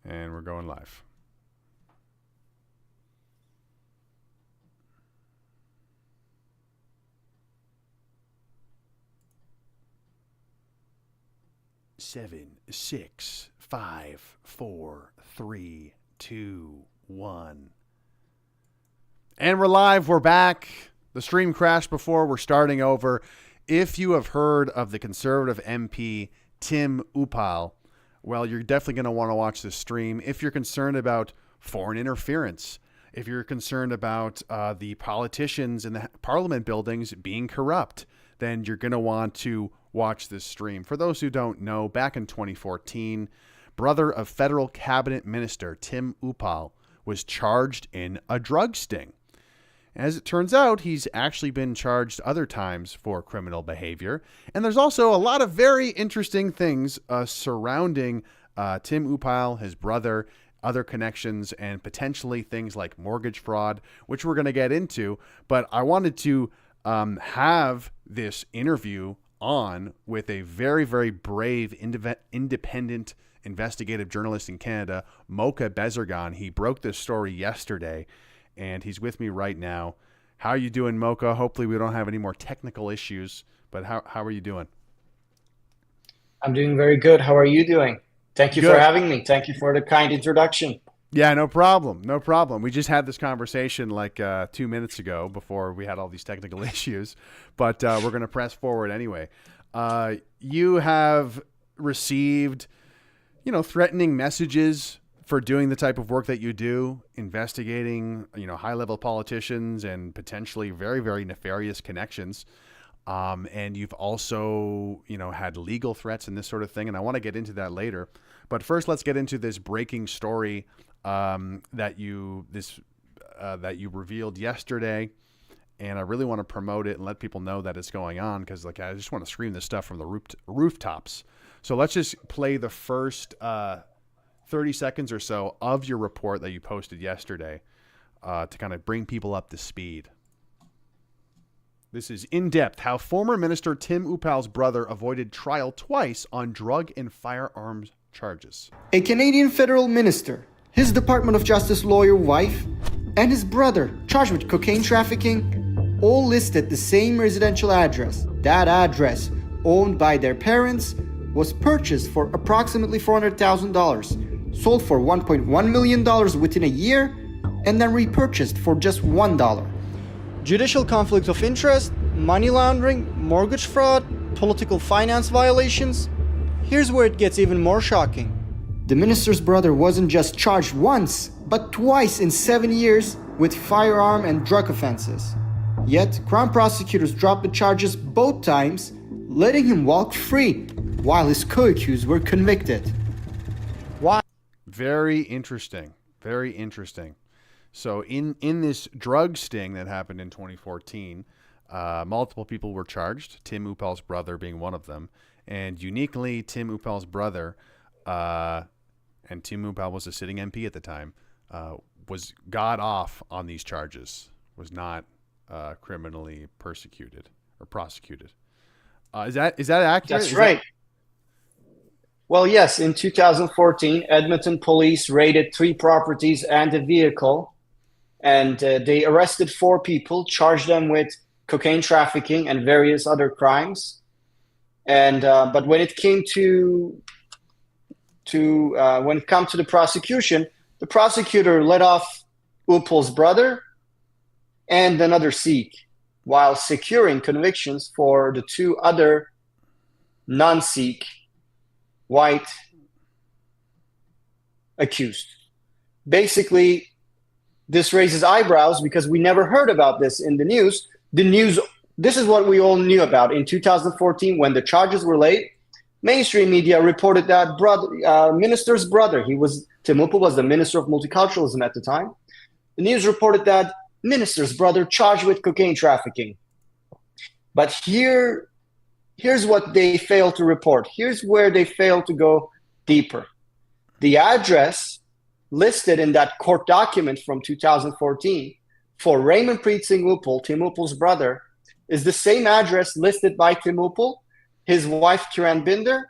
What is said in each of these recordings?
And we're going live. Seven, 6, 5, 4, 3, 2, 1. And we're live. We're back. The stream crashed before. We're starting over. If you have heard of the conservative MP, Tim Upal, well, you're definitely going to want to watch this stream. If you're concerned about foreign interference, if you're concerned about the politicians in the parliament buildings being corrupt, then you're going to want to watch this stream. For those who don't know, back in 2014, brother of federal cabinet minister Tim Upal was charged in a drug sting. As it turns out, he's actually been charged other times for criminal behavior. And there's also a lot of very interesting things surrounding Tim Upal, his brother, other connections, and potentially things like mortgage fraud, which we're going to get into. But I wanted to have this interview on with a very, very brave, independent investigative journalist in Canada, Mocha. He broke this story yesterday, and he's with me right now. How are you doing, Mocha? Hopefully we don't have any more technical issues, but how are you doing? I'm doing very good. How are you doing? Thank you for having me. Thank you for the kind introduction. Yeah, no problem. No problem. We just had this conversation like 2 minutes ago before we had all these technical issues, but we're going to press forward anyway. You have received, threatening messages for doing the type of work that you do, investigating, high-level politicians and potentially very, very nefarious connections. And you've also, had legal threats and this sort of thing. And I want to get into that later. But first, let's get into this breaking story that you revealed yesterday. And I really want to promote it and let people know that it's going on because, I just want to scream this stuff from the rooftops. So let's just play the first 30 seconds or so of your report that you posted yesterday to kind of bring people up to speed. This is In Depth, how former Minister Tim Upal's brother avoided trial twice on drug and firearms charges. A Canadian federal minister, his Department of Justice lawyer wife, and his brother charged with cocaine trafficking all listed the same residential address. That address, owned by their parents, was purchased for approximately $400,000, sold for $1.1 million within a year, and then repurchased for just $1. Judicial conflict of interest, money laundering, mortgage fraud, political finance violations. Here's where it gets even more shocking. The minister's brother wasn't just charged once, but twice in 7 years with firearm and drug offenses. Yet, Crown prosecutors dropped the charges both times, letting him walk free, while his co-accused were convicted. Why? Very interesting. Very interesting. So in this drug sting that happened in 2014, multiple people were charged, Tim Upal's brother being one of them. And uniquely, Tim Upal's brother, and Tim Upal was a sitting MP at the time, got off on these charges, was not criminally persecuted or prosecuted. Is that accurate? That's right. Well, yes, in 2014, Edmonton police raided 3 properties and a vehicle. And they arrested 4 people, charged them with cocaine trafficking and various other crimes. And but when it came to the prosecution, the prosecutor let off Upal's brother and another Sikh, while securing convictions for the 2 other non-Sikh white accused. Basically, this raises eyebrows because we never heard about this in the news. This is what we all knew about. In 2014, when the charges were laid, mainstream media reported that minister's brother, Tim Upal was the Minister of Multiculturalism at the time. The news reported that minister's brother charged with cocaine trafficking. But here's what they failed to report. Here's where they failed to go deeper. The address listed in that court document from 2014 for Raymond Preet Singh Upal, Tim Upal's brother, is the same address listed by Tim Upal, his wife Kiran Binder,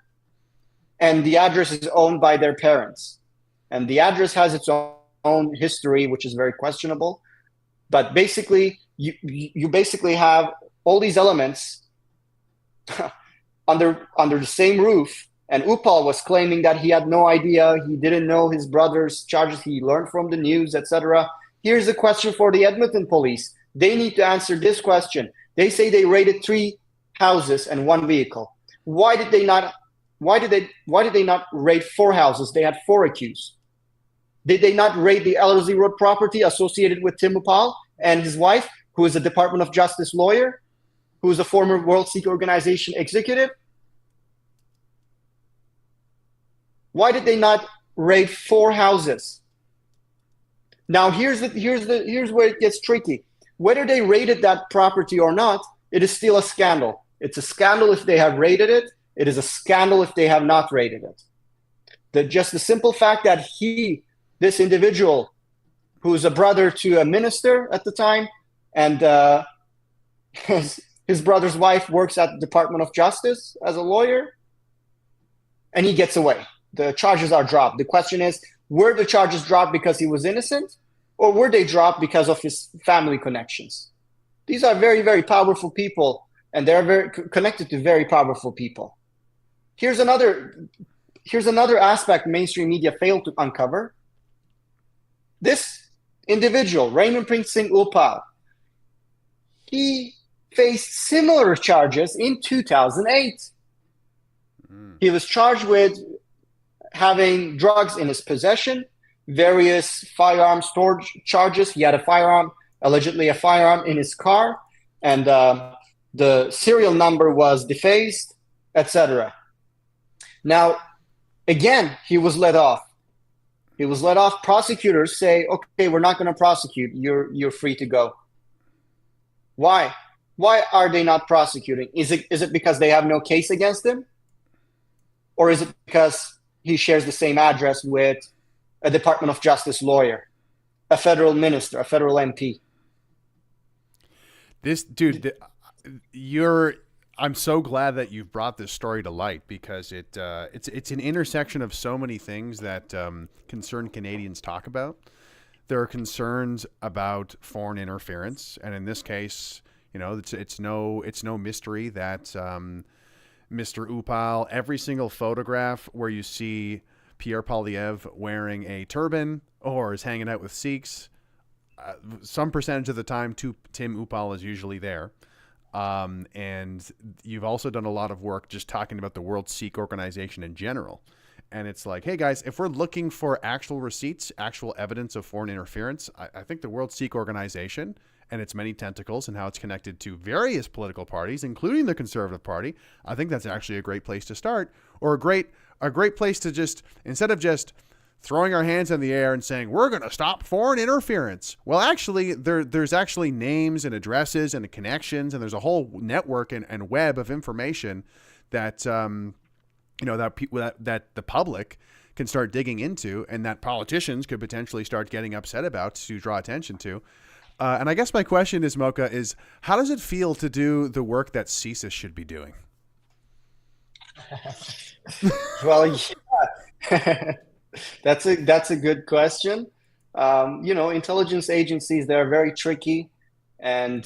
and the address is owned by their parents. And the address has its own history, which is very questionable. But basically, you basically have all these elements under the same roof. And Upal was claiming that he had no idea, he didn't know his brother's charges, he learned from the news, etc. Here's a question for the Edmonton police. They need to answer this question. They say they raided 3 houses and 1 vehicle. Why did they not raid 4 houses? They had 4 accused. Did they not raid the LRZ Road property associated with Tim Upal and his wife, who is a Department of Justice lawyer, who is a former World Sikh Organization executive? Why did they not raid 4 houses? Now here's where it gets tricky. Whether they raided that property or not, it is still a scandal. It's a scandal if they have raided it. It is a scandal if they have not raided it. Just the simple fact that this individual, who is a brother to a minister at the time, and his brother's wife works at the Department of Justice as a lawyer, and he gets away. The charges are dropped. The question is, were the charges dropped because he was innocent, or were they dropped because of his family connections? These are very, very powerful people, and they're very connected to very powerful people. Here's another aspect mainstream media failed to uncover. This individual, Raymond Prince Singh Upal, he faced similar charges in 2008. He was charged with having drugs in his possession, various firearm storage charges. He had allegedly a firearm in his car, and the serial number was defaced, etc. Now, again, he was let off. He was let off. Prosecutors say, okay, we're not going to prosecute. You're free to go. Why? Why are they not prosecuting? Is it because they have no case against him? Or is it because he shares the same address with a Department of Justice lawyer, a federal minister, a federal MP? This dude, I'm so glad that you've brought this story to light, because it's an intersection of so many things that concerned Canadians talk about. There are concerns about foreign interference, and in this case, it's no mystery that Mr. Upal, every single photograph where you see Pierre Poilievre wearing a turban or is hanging out with Sikhs, some percentage of the time, Tim Upal is usually there. And you've also done a lot of work just talking about the World Sikh Organization in general. And it's like, hey guys, if we're looking for actual receipts, actual evidence of foreign interference, I think the World Sikh Organization and its many tentacles and how it's connected to various political parties, including the Conservative Party, I think that's actually a great place to start, or a great place to just, instead of just throwing our hands in the air and saying, we're going to stop foreign interference. Well, actually, there's actually names and addresses and connections, and there's a whole network and web of information that, that the public can start digging into, and that politicians could potentially start getting upset about to draw attention to. And I guess my question is, Mocha, is how does it feel to do the work that CSIS should be doing? Well, yeah. That's a good question. Intelligence agencies, they're very tricky, and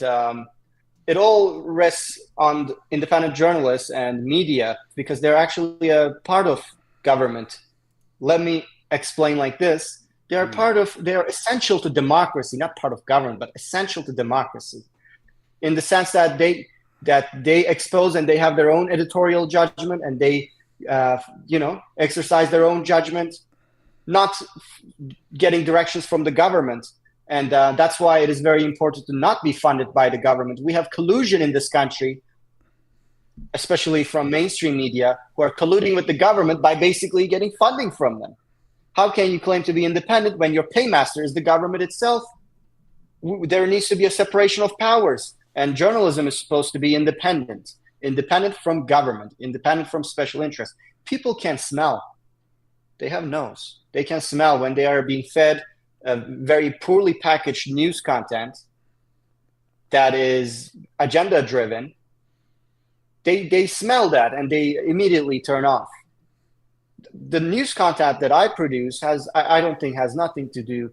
it all rests on independent journalists and media, because they're actually a part of government. Let me explain like this. They're essential to democracy, not part of government, but essential to democracy, in the sense that they expose and they have their own editorial judgment, and they exercise their own judgment, not getting directions from the government. And that's why it is very important to not be funded by the government. We have collusion in this country, especially from mainstream media, who are colluding with the government by basically getting funding from them. How can you claim to be independent when your paymaster is the government itself? There needs to be a separation of powers, and journalism is supposed to be independent from government, independent from special interests. People can smell. They have nose. They can smell when they are being fed very poorly packaged news content that is agenda driven. They smell that and they immediately turn off. the news content that I produce I don't think has nothing to do.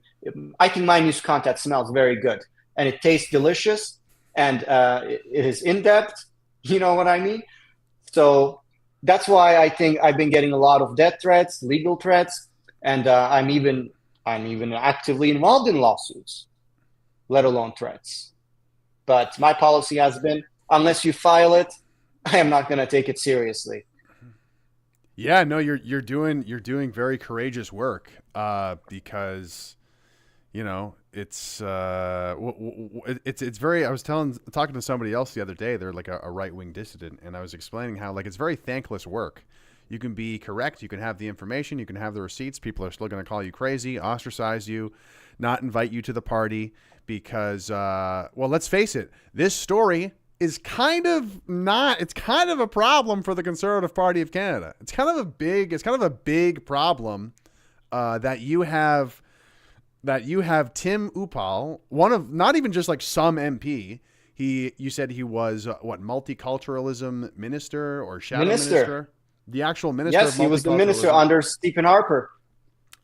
I think my news content smells very good and it tastes delicious and it is in depth. You know what I mean? So that's why I think I've been getting a lot of death threats, legal threats, and I'm even actively involved in lawsuits, let alone threats. But my policy has been, unless you file it, I am not going to take it seriously. Yeah, no, you're doing very courageous work because it's it's very. I was talking to somebody else the other day. They're like a right wing dissident, and I was explaining how like it's very thankless work. You can be correct, you can have the information, you can have the receipts. People are still going to call you crazy, ostracize you, not invite you to the party because, well, let's face it, this story is kind of a problem for the Conservative Party of Canada. It's kind of a big problem that you have Tim Upal, one of not even just like some MP. You said he was multiculturalism minister or shadow minister? The actual minister. Yes, he was the minister under Stephen Harper.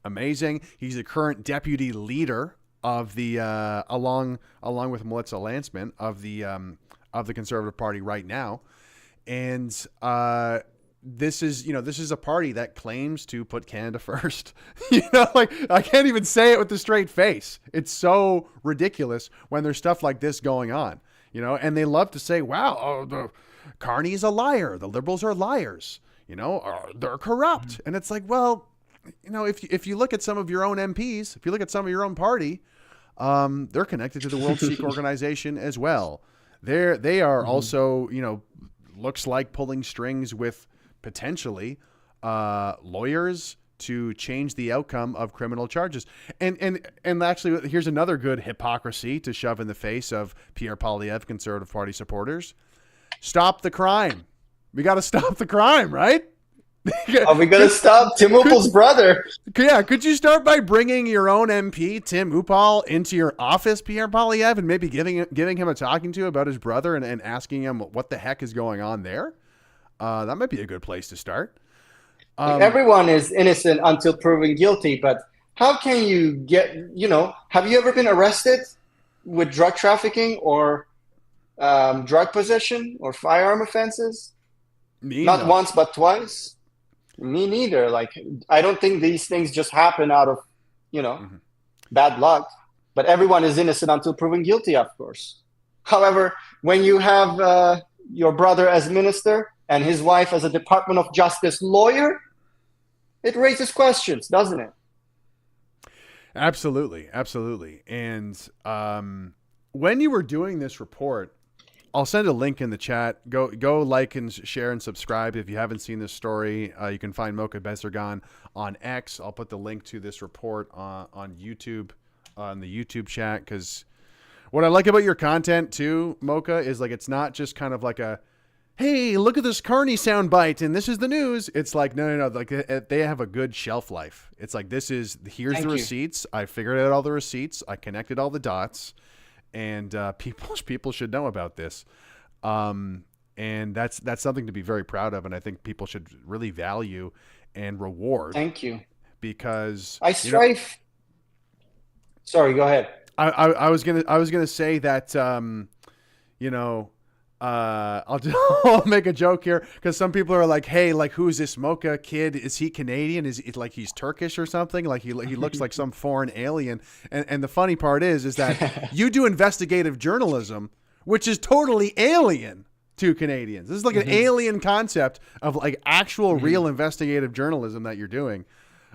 Amazing. He's the current deputy leader of the along with Melissa Lantsman of the Conservative Party right now, and this is a party that claims to put Canada first. Like I can't even say it with a straight face. It's so ridiculous when there's stuff like this going on. And they love to say, "Wow, the Carney's a liar. The Liberals are liars. They're corrupt." And it's like, well, if you look at some of your own MPs, if you look at some of your own party, they're connected to the World Sikh Organization as well. They are also, looks like pulling strings with potentially lawyers to change the outcome of criminal charges. And actually, here's another good hypocrisy to shove in the face of Pierre Poilievre, Conservative Party supporters. Stop the crime. We got to stop the crime, right? Are we going to stop Tim Upal's brother? Yeah, could you start by bringing your own MP, Tim Upal, into your office, Pierre Poilievre, and maybe giving him a talking to about his brother and asking him what the heck is going on there? That might be a good place to start. Everyone is innocent until proven guilty, but how can you have you ever been arrested with drug trafficking or drug possession or firearm offenses? Not once, but twice. Me neither. Like, I don't think these things just happen out of, bad luck. But everyone is innocent until proven guilty, of course. However, when you have your brother as minister and his wife as a Department of Justice lawyer, it raises questions, doesn't it? Absolutely. Absolutely. And when you were doing this report, I'll send a link in the chat. Go like and share and subscribe if you haven't seen this story. You can find Mocha Bezergan on X. I'll put the link to this report on YouTube, on the YouTube chat, because what I like about your content too, Mocha, is like it's not just kind of like a, hey, look at this Carney soundbite and this is the news. It's like, no. Like they have a good shelf life. It's like, here's the receipts. I figured out all the receipts. I connected all the dots. And people should know about this, and that's something to be very proud of, and I think people should really value and reward. Thank you. Because I strive. Sorry, go ahead. I was gonna say that I'll make a joke here because some people are like, hey, like who's this Mocha kid? Is he Canadian? Is it like he's Turkish or something? Like he looks like some foreign alien. And the funny part is that you do investigative journalism, which is totally alien to Canadians. This is like an alien concept of like actual real investigative journalism that you're doing.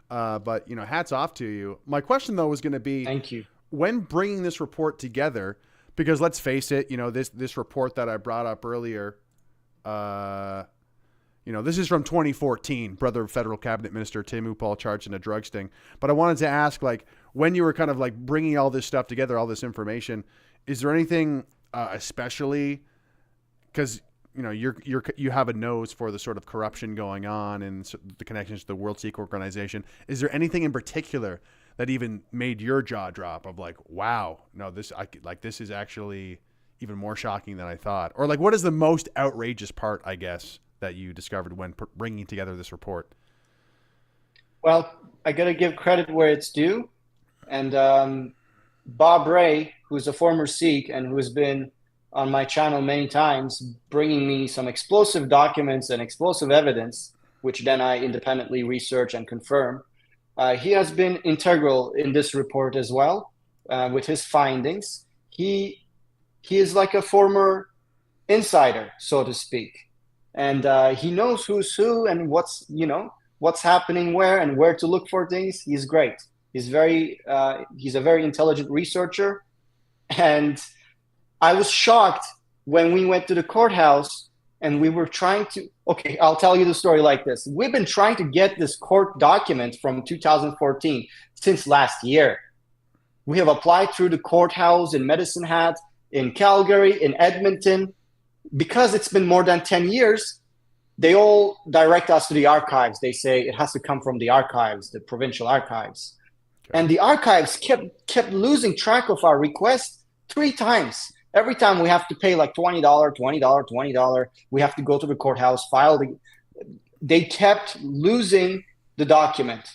But hats off to you. My question though was going to be, thank you. When bringing this report together, because let's face it, this report that I brought up earlier, this is from 2014, brother federal cabinet minister Tim Upal charged in a drug sting. But I wanted to ask, like, when you were kind of like bringing all this stuff together, all this information, is there anything especially, because you have a nose for the sort of corruption going on and the connections to the World Sikh Organization. Is there anything in particular that even made your jaw drop of like, wow, no, this is actually even more shocking than I thought? Or like, what is the most outrageous part, I guess, that you discovered when bringing together this report? Well, I got to give credit where it's due. And Bob Ray, who's a former Sikh and who has been on my channel many times, bringing me some explosive documents and explosive evidence, which then I independently research and confirm. He has been integral in this report as well, with his findings. He is like a former insider, so to speak, and he knows who's who and what's happening where and where to look for things. He's great. He's a very intelligent researcher, and I was shocked when we went to the courthouse and we were trying to. Okay, I'll tell you the story like this. We've been trying to get this court document from 2014 since last year. We have applied through the courthouse in Medicine Hat, in Calgary, in Edmonton. Because it's been more than 10 years, they all direct us to the archives. They say it has to come from the archives, the provincial archives. Okay. And the archives kept losing track of our request 3 times. Every time we have to pay like $20. We have to go to the courthouse, they kept losing the document.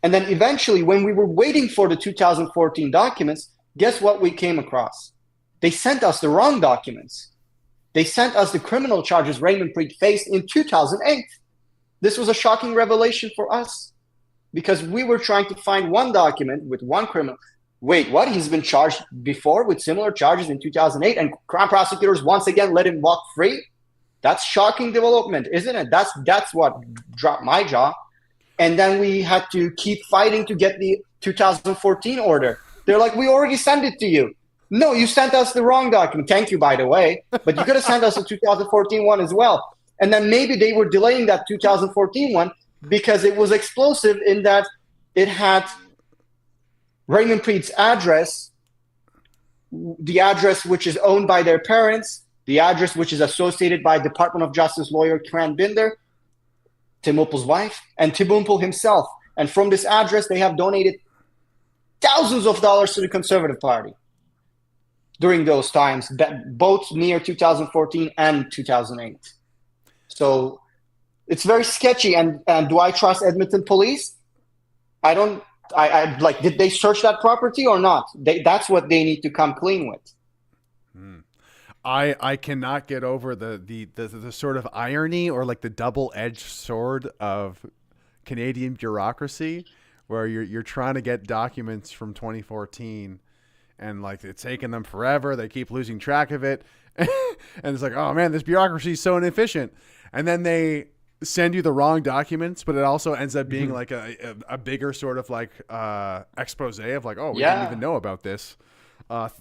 And then eventually, when we were waiting for the 2014 documents, guess what we came across? They sent us the wrong documents. They sent us the criminal charges Raymond Preet faced in 2008. This was a shocking revelation for us because we were trying to find one document with one criminal. Wait, what? He's been charged before with similar charges in 2008 and Crown prosecutors once again let him walk free? That's shocking development, isn't it? That's what dropped my jaw. And then we had to keep fighting to get the 2014 order. They're like, we already sent it to you. No, you sent us the wrong document. Thank you, by the way. But you could have sent us the 2014 one as well. And then maybe they were delaying that 2014 one because it was explosive in that it had Raymond Preet's address, the address which is owned by their parents, the address which is associated by Department of Justice lawyer Kiran Binder, Tim Uppal's wife, and Tim Uppal himself. And from this address, they have donated thousands of dollars to the Conservative Party during those times, both near 2014 and 2008. So it's very sketchy. And do I trust Edmonton police? I don't. I like. Did they search that property or not? That's what they need to come clean with. I cannot get over the sort of irony or like the double-edged sword of Canadian bureaucracy, where you're trying to get documents from 2014. And like it's taking them forever. They keep losing track of it. And it's like, oh man, this bureaucracy is so inefficient. And then they send you the wrong documents, but it also ends up being like a bigger sort of like expose of like, oh, we didn't even know about this.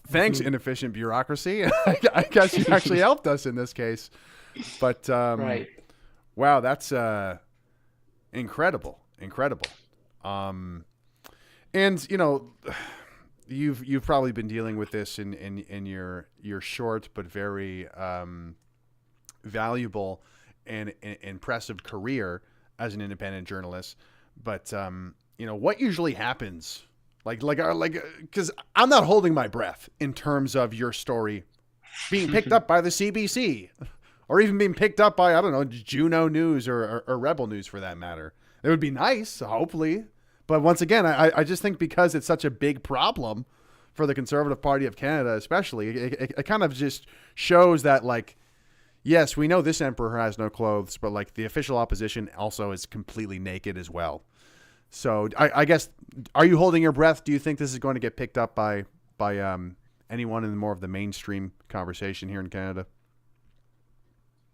Thanks, inefficient bureaucracy. I guess you actually helped us in this case. But right. Wow, that's incredible. And you know, You've probably been dealing with this in your short but very valuable and impressive career as an independent journalist. But you know, what usually happens? Like because I'm not holding my breath in terms of your story being picked up by the CBC or even being picked up by, I don't know, Juno News or Rebel News for that matter. It would be nice, hopefully. But once again, I just think because it's such a big problem for the Conservative Party of Canada, especially, it kind of just shows that, like, yes, we know this emperor has no clothes, but like the official opposition also is completely naked as well. So I guess, are you holding your breath? Do you think this is going to get picked up by anyone in more of the mainstream conversation here in Canada?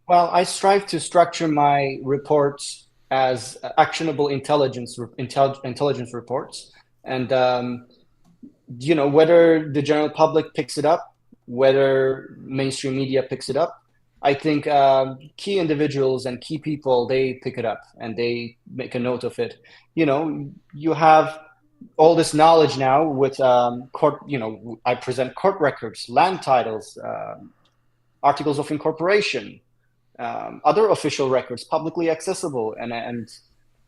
Well, I strive to structure my reports as actionable intelligence reports. And, you know, whether the general public picks it up, whether mainstream media picks it up, I think key individuals and key people, they pick it up and they make a note of it. You know, you have all this knowledge now with court, you know, I present court records, land titles, articles of incorporation, other official records, publicly accessible. And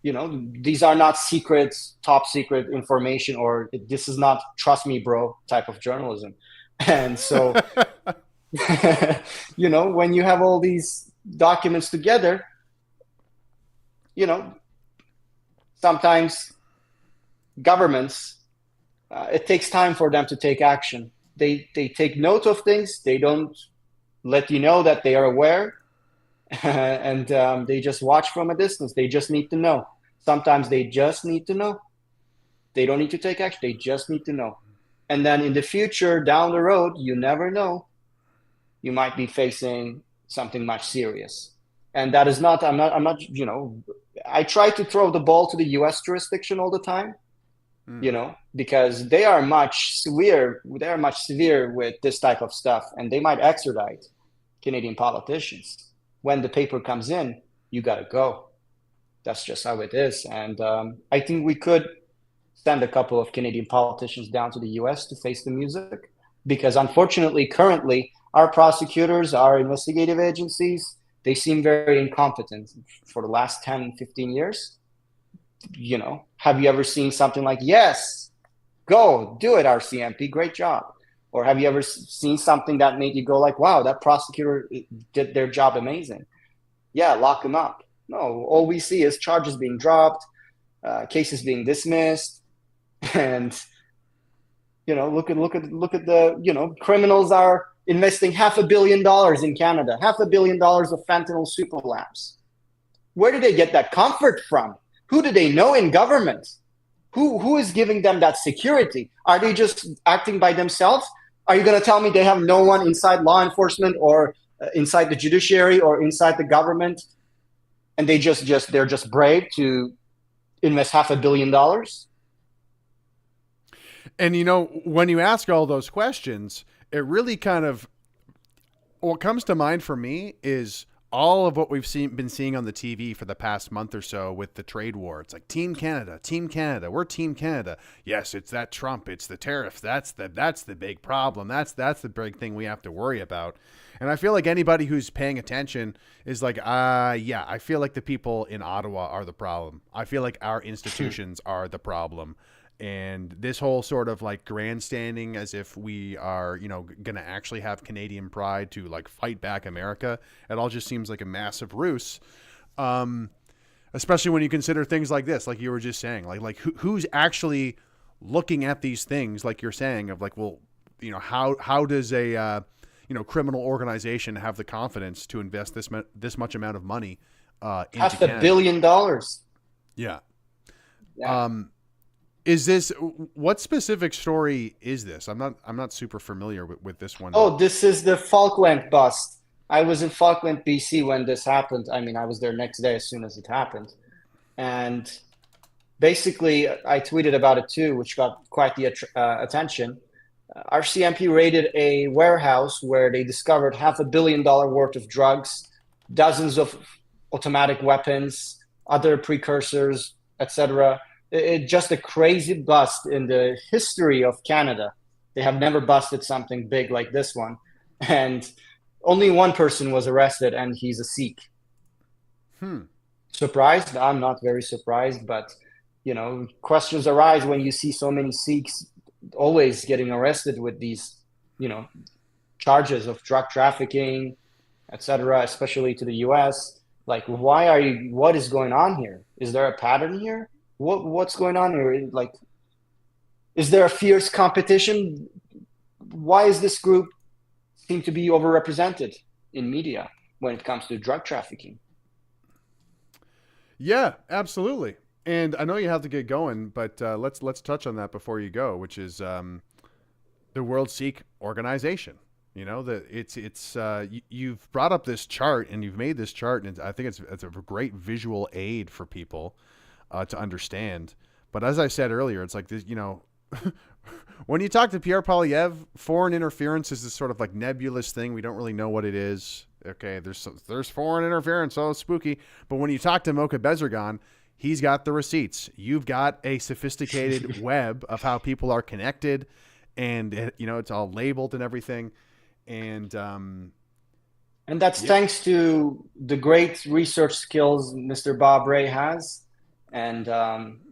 you know, these are not secrets, top secret information, or this is not trust me, bro, type of journalism. And so, you know, when you have all these documents together, you know, sometimes governments, it takes time for them to take action. They take note of things. They don't let you know that they are aware, and they just watch from a distance. They just need to know. Sometimes they just need to know. They don't need to take action. They just need to know. And then in the future, down the road, you never know. You might be facing something much serious. And that is not, I'm not, I try to throw the ball to the US jurisdiction all the time, because they are much severe with this type of stuff, and they might extradite Canadian politicians. When the paper comes in, you got to go. That's just how it is. And I think we could send a couple of Canadian politicians down to the US to face the music, because unfortunately, currently, our prosecutors, our investigative agencies, they seem very incompetent for the last 10, 15 years. Have you ever seen something like, yes, go do it, RCMP, great job? Or have you ever seen something that made you go like, wow, that prosecutor did their job amazing? Yeah, lock him up. No, all we see is charges being dropped, cases being dismissed, and look at the criminals are investing $500 million in Canada, $500 million of fentanyl super labs. Where do they get that comfort from? Who do they know in government? Who is giving them that security? Are they just acting by themselves? Are you going to tell me they have no one inside law enforcement or inside the judiciary or inside the government, and they're just brave to invest $500 million? And when you ask all those questions, it really kind of, what comes to mind for me is all of what we've been seeing on the TV for the past month or so with the trade war. It's like Team Canada, we're Team Canada. Yes, it's that Trump, it's the tariff. That's the big problem. That's the big thing we have to worry about. And I feel like anybody who's paying attention is like, yeah, I feel like the people in Ottawa are the problem. I feel like our institutions are the problem. And this whole sort of like grandstanding as if we are, going to actually have Canadian pride to like fight back America, it all just seems like a massive ruse. Especially when you consider things like this, like you were just saying, like who's actually looking at these things, like you're saying, of like, well, how does a, criminal organization have the confidence to invest this much amount of money into $500 million. Yeah. Yeah. Is this, what specific story is this? I'm not super familiar with this one. Oh, this is the Falkland bust. I was in Falkland, BC when this happened. I mean, I was there next day as soon as it happened. And basically, I tweeted about it too, which got quite the attention. RCMP raided a warehouse where they discovered $500 million worth of drugs, dozens of automatic weapons, other precursors, etc. It's just a crazy bust in the history of Canada. They have never busted something big like this one. And only one person was arrested, and he's a Sikh. Surprised? I'm not very surprised, but, questions arise when you see so many Sikhs always getting arrested with these, charges of drug trafficking, etc., especially to the US. Like, what is going on here? Is there a pattern here? What's going on here? Like, is there a fierce competition? Why is this group seem to be overrepresented in media when it comes to drug trafficking? Yeah, absolutely. And I know you have to get going, but let's touch on that before you go, which is the World Sikh Organization. You've brought up this chart, and you've made this chart, and I think it's a great visual aid for people to understand. But as I said earlier, it's like this, when you talk to Pierre Poilievre, foreign interference is this sort of like nebulous thing. We don't really know what it is. Okay, there's foreign interference, oh, spooky. But when you talk to Mocha Bezirgan, he's got the receipts. You've got a sophisticated web of how people are connected, and it's all labeled and everything. And that's thanks to the great research skills Mr. Bob Ray has. And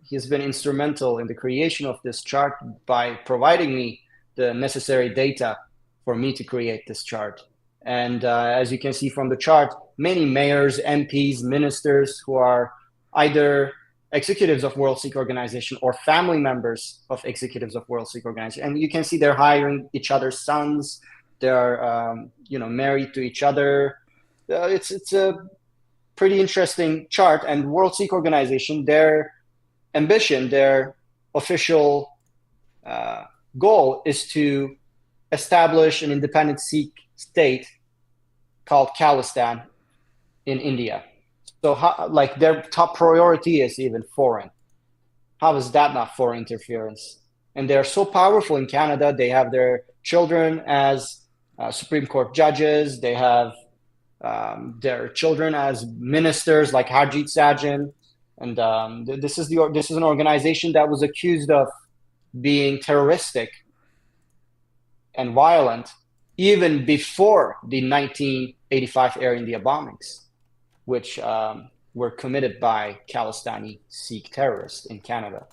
he's been instrumental in the creation of this chart by providing me the necessary data for me to create this chart. And as you can see from the chart, many mayors, MPs, ministers who are either executives of World Sikh Organization or family members of executives of World Sikh Organization. And you can see they're hiring each other's sons. They're, married to each other. It's a pretty interesting chart. And World Sikh Organization, their ambition, their official goal is to establish an independent Sikh state called Khalistan in India. So their top priority is even foreign. How is that not foreign interference? And they're so powerful in Canada. They have their children as Supreme Court judges. They have their children as ministers like Harjit Sajjan. And this is an organization that was accused of being terroristic and violent even before the 1985 Air India bombings, which were committed by Khalistani Sikh terrorists in Canada.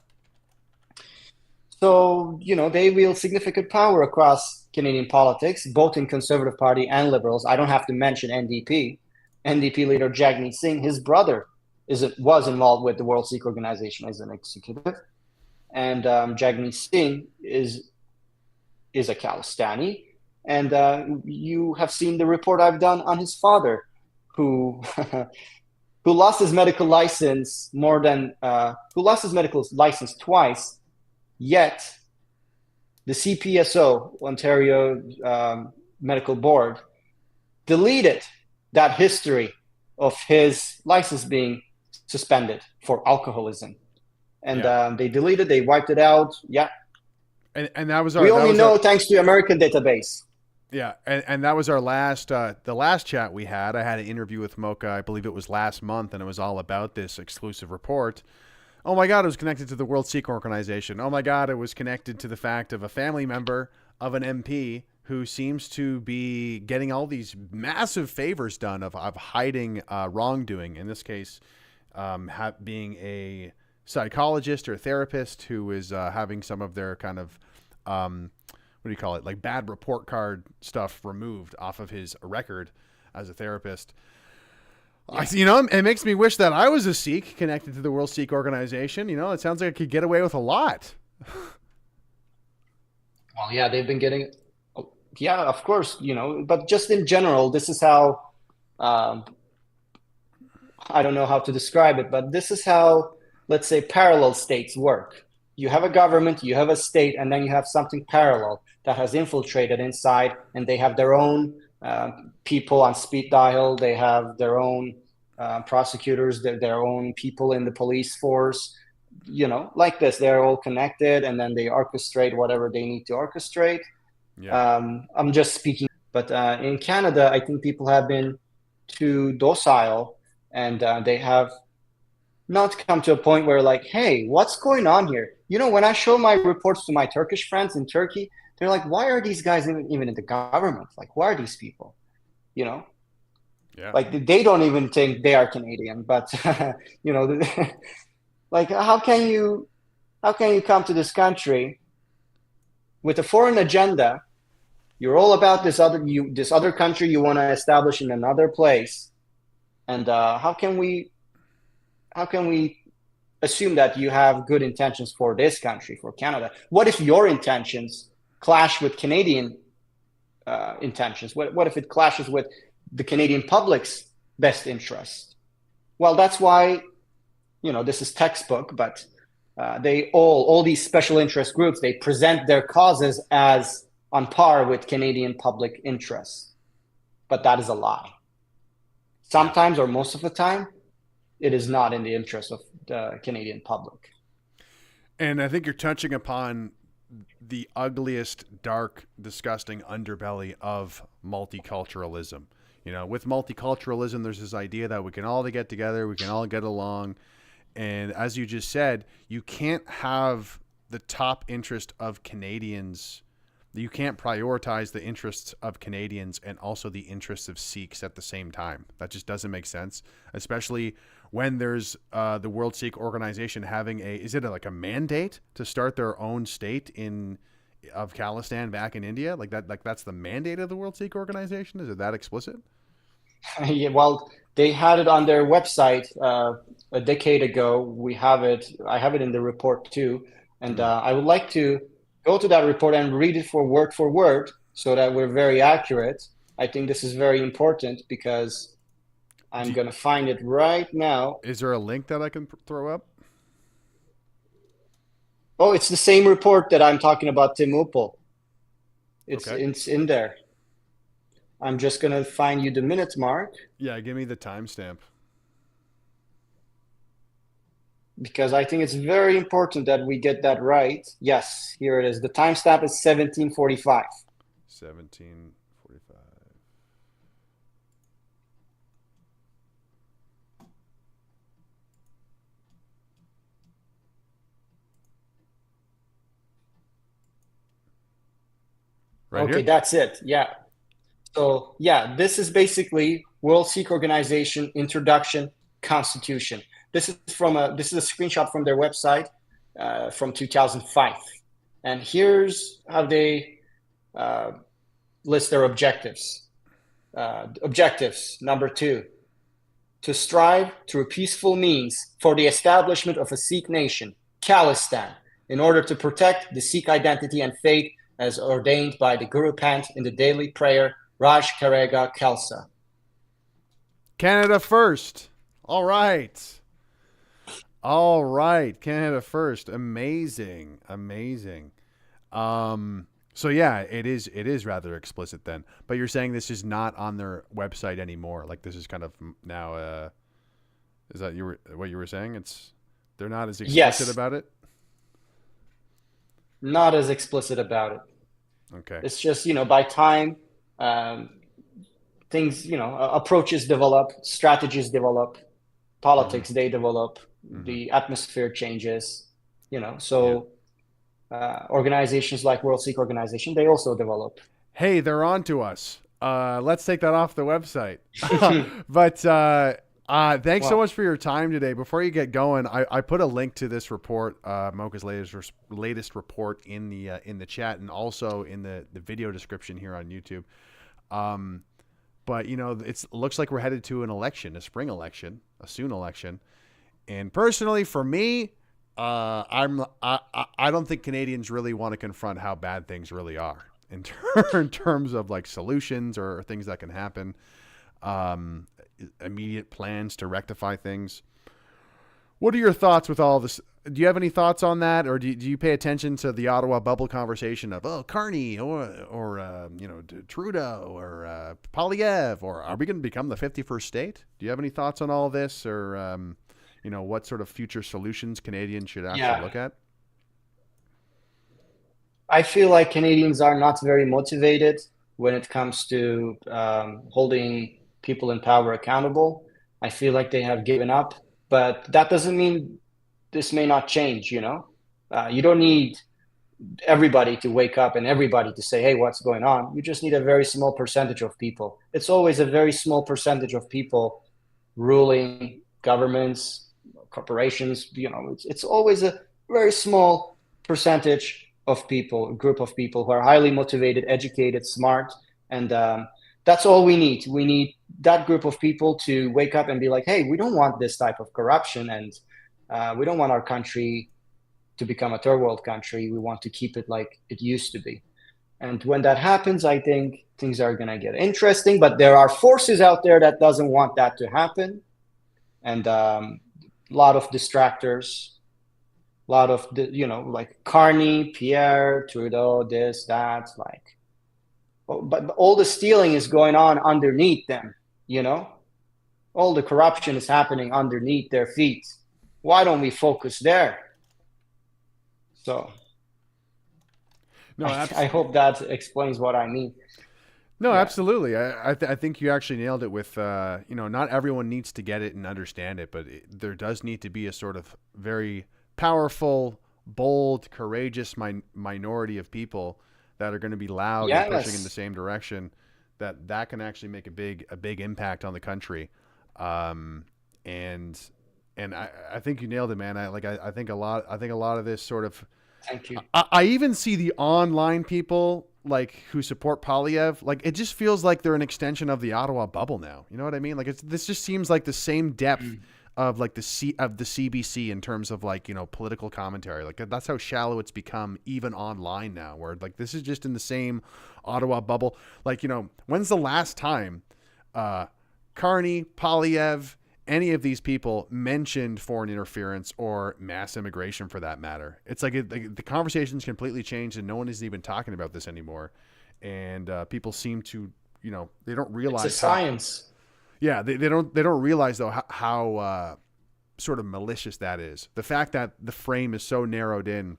So, they wield significant power across Canadian politics, both in Conservative Party and Liberals. I don't have to mention NDP. NDP leader Jagmeet Singh, his brother, was involved with the World Sikh Organization as an executive. And Jagmeet Singh is a Khalistani. And you have seen the report I've done on his father, who who lost his medical license twice, yet the CPSO, Ontario Medical Board, deleted that history of his license being suspended for alcoholism. And they wiped it out. Yeah. And that was we only know thanks to American database. Yeah, and that was our the last chat we had. I had an interview with Mocha, I believe it was last month, and it was all about this exclusive report. Oh my God, it was connected to the World Sikh Organization. Oh my God, it was connected to the fact of a family member of an MP who seems to be getting all these massive favors done of hiding wrongdoing. In this case, being a psychologist or a therapist who is having some of their kind of what do you call it, like bad report card stuff removed off of his record as a therapist. Yeah. It makes me wish that I was a Sikh connected to the World Sikh Organization. It sounds like I could get away with a lot. Well, yeah, they've been getting, yeah, of course, but just in general, this is how, I don't know how to describe it, but this is how, let's say, parallel states work. You have a government, you have a state, and then you have something parallel that has infiltrated inside, and they have their own people on speed dial. They have their own prosecutors, their own people in the police force, like this. They're all connected, and then they orchestrate whatever they need to orchestrate. Yeah. I'm just speaking. But in Canada, I think people have been too docile, and they have not come to a point where like, hey, what's going on here? When I show my reports to my Turkish friends in Turkey, they're like, why are these guys even in the government? Like, who are these people? Yeah. Like they don't even think they are Canadian, but like how can you come to this country with a foreign agenda? You're all about this other country you want to establish in another place, and how can we assume that you have good intentions for this country, for Canada? What if your intentions clash with Canadian intentions? What if it clashes with the Canadian public's best interest? Well, that's why, this is textbook, but they all these special interest groups, they present their causes as on par with Canadian public interests. But that is a lie. Sometimes, or most of the time, it is not in the interest of the Canadian public. And I think you're touching upon the ugliest, dark, disgusting underbelly of multiculturalism. With multiculturalism, there's this idea that we can all get together, we can all get along. And as you just said, you can't have the top interest of Canadians. You can't prioritize the interests of Canadians and also the interests of Sikhs at the same time. That just doesn't make sense, especially when there's the World Sikh Organization having a mandate to start their own state of Khalistan back in India? Like that's the mandate of the World Sikh Organization? Is it that explicit? Yeah, well, They had it on their website a decade ago. I have it in the report too. And I would like to go to that report and read it for word so that we're very accurate. I think this is very important because I'm going to find it right now. Is there a link that I can throw up? Oh, it's the same report that I'm talking about, Tim Upel. It's in there. I'm just going to find you the minute mark. Yeah, give me the timestamp. Because I think it's very important that we get that right. Yes, here it is. The timestamp is 1745. 1745. Right okay, here? that's it. Yeah. So, yeah, this is basically World Sikh Organization Introduction Constitution. This is a screenshot from their website from 2005. And here's how they list their objectives. Objectives, number 2, to strive through peaceful means for the establishment of a Sikh nation, Khalistan, in order to protect the Sikh identity and faith as ordained by the Guru Pant in the daily prayer, Raj Karega Khalsa. Canada first. All right. All right. Canada first. Amazing. Amazing. So yeah, it is rather explicit then. But you're saying this is not on their website anymore. Like this is kind of now is that what you were saying? They're not as explicit about it? Not as explicit about it. Okay. It's just, by time things, approaches develop, strategies develop, politics they develop, the atmosphere changes, so organizations like World Sikh Organization, they also develop. Hey, they're on to us. Let's take that off the website. But thanks so much for your time today. Before you get going, I put a link to this report, Mocha's latest report in the chat and also in the video description here on YouTube. But it looks like we're headed to an election, a spring election, a soon election. And personally, for me, I don't think Canadians really want to confront how bad things really are in terms of like solutions or things that can happen, immediate plans to rectify things. What are your thoughts with all this? Do you have any thoughts on that, or do you pay attention to the Ottawa bubble conversation of Carney or Trudeau or Poilievre, or are we going to become the 51st state? Do you have any thoughts on all this, or what sort of future solutions Canadians should actually look at? I feel like Canadians are not very motivated when it comes to holding people in power accountable. I feel like they have given up, but that doesn't mean this may not change. You don't need everybody to wake up and everybody to say, hey, what's going on? You just need a very small percentage of people. It's always a very small percentage of people ruling governments, corporations. It's always a very small percentage of people, a group of people who are highly motivated, educated, smart. And that's all we need. We need that group of people to wake up and be like, hey, we don't want this type of corruption, and we don't want our country to become a third world country. We want to keep it like it used to be. And when that happens, I think things are going to get interesting. But there are forces out there that doesn't want that to happen. And a lot of distractors, a lot of, like Carney, Pierre, Trudeau, this, that, but all the stealing is going on underneath them, all the corruption is happening underneath their feet. Why don't we focus there? So no, I hope that explains what I mean. No, absolutely. I think you actually nailed it with, not everyone needs to get it and understand it, but there does need to be a sort of very powerful, bold, courageous minority of people that are going to be loud and pushing in the same direction, that can actually make a big impact on the country. And I think you nailed it, man. I think a lot of this sort of, thank you. I even see the online people like who support Polyev, like it just feels like they're an extension of the Ottawa bubble now. You know what I mean? Like this just seems like the same depth of like the CBC in terms of like, you know, political commentary. Like that's how shallow it's become even online now, where like this is just in the same Ottawa bubble. Like, you know, when's the last time Carney, Polyev, any of these people mentioned foreign interference or mass immigration for that matter? It's like the conversation's completely changed and no one is even talking about this anymore. And people seem to, you know, they don't realize it's a science. Yeah, they don't realize though how sort of malicious that is. The fact that the frame is so narrowed in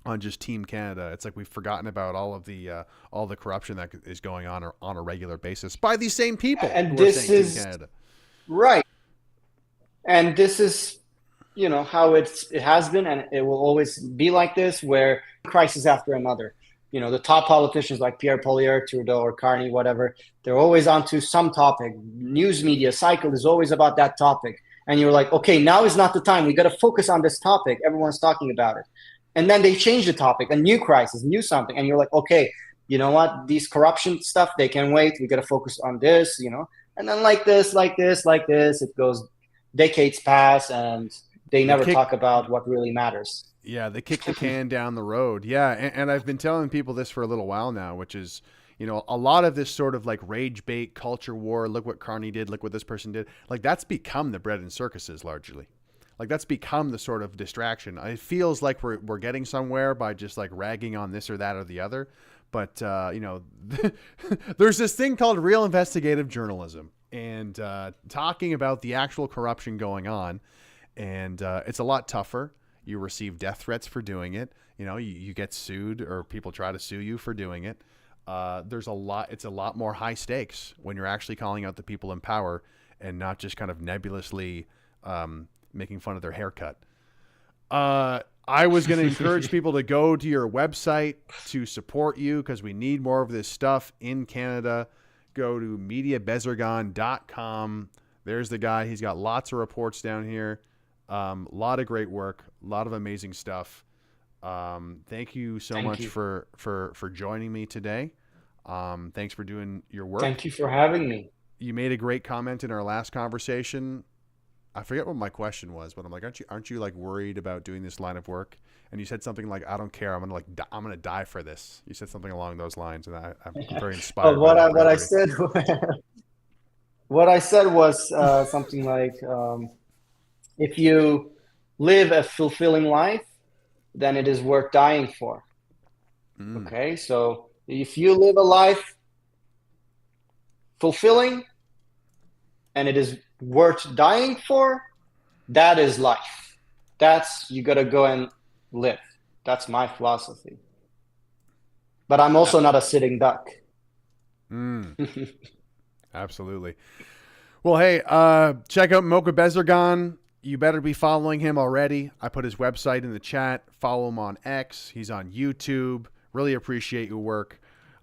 on just Team Canada, it's like we've forgotten about all the corruption that is going on a regular basis by these same people. And this is Team Canada. Right. And this is, you know, how it has been, and it will always be like this, where crisis after another. You know, the top politicians like Pierre Poilievre, Trudeau, or Carney, whatever, they're always onto some topic. News media cycle is always about that topic. And you're like, okay, now is not the time. We got to focus on this topic. Everyone's talking about it. And then they change the topic, a new crisis, new something. And you're like, okay, you know what? These corruption stuff, they can wait. We got to focus on this, you know. And then like this, it goes, decades pass, and they never talk about what really matters. Yeah, they kick the can down the road. Yeah, and I've been telling people this for a little while now, which is, you know, a lot of this sort of like rage bait culture war, look what Carney did, look what this person did, like that's become the bread and circuses largely. Like that's become the sort of distraction. It feels like we're getting somewhere by just like ragging on this or that or the other. But, you know, there's this thing called real investigative journalism and talking about the actual corruption going on. And it's a lot tougher. You receive death threats for doing it. You know, you get sued or people try to sue you for doing it. It's a lot more high stakes when you're actually calling out the people in power and not just kind of nebulously making fun of their haircut. I was going to encourage people to go to your website to support you because we need more of this stuff in Canada. Go to mediabezergan.com. There's the guy. He's got lots of reports down here. A lot of great work, a lot of amazing stuff. Thank you so much for joining me today. Thanks for doing your work. Thank you for having me. You made a great comment in our last conversation. I forget what my question was, but I'm like, aren't you like worried about doing this line of work? And you said something like, I don't care. I'm gonna die for this. You said something along those lines, and I'm very inspired. What I said was something like, if you live a fulfilling life, then it is worth dying for. Okay, so if you live a life fulfilling and it is worth dying for, that is life. You got to go and live. That's my philosophy. But I'm also not a sitting duck. Absolutely. Well, hey, check out Mocha Bezergan. You better be following him already. I put his website in the chat. Follow him on X. He's on YouTube. Really appreciate your work.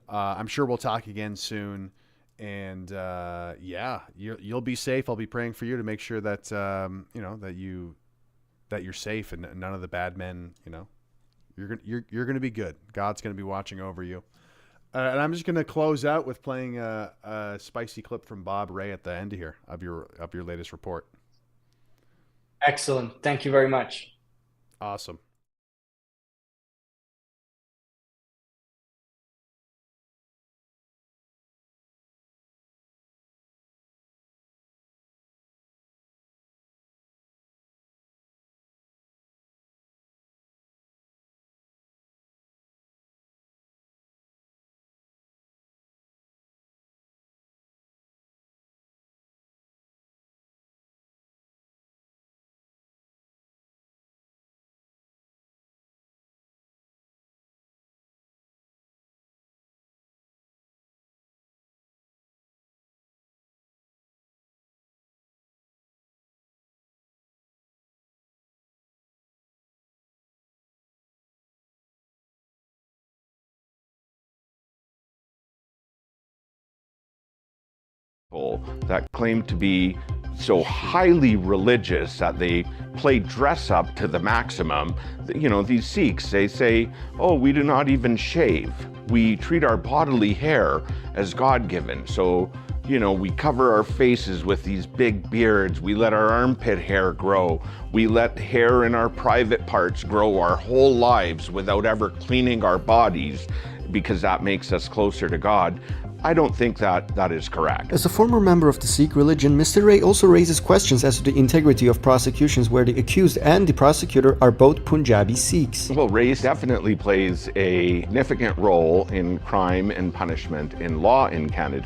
I'm sure we'll talk again soon. And yeah, you'll be safe. I'll be praying for you to make sure that you know that you're safe and none of the bad men. You know, you're gonna be good. God's gonna be watching over you. And I'm just gonna close out with playing a spicy clip from Bob Ray at the end here of your latest report. Excellent. Thank you very much. Awesome. That claim to be so highly religious that they play dress up to the maximum. You know, these Sikhs, they say, oh, we do not even shave. we treat our bodily hair as God-given. So, you know, we cover our faces with these big beards. We let our armpit hair grow. We let hair in our private parts grow our whole lives without ever cleaning our bodies, because that makes us closer to God. I don't think that is correct. As a former member of the Sikh religion, Mr. Ray also raises questions as to the integrity of prosecutions where the accused and the prosecutor are both Punjabi Sikhs. Well, race definitely plays a significant role in crime and punishment in law in Canada.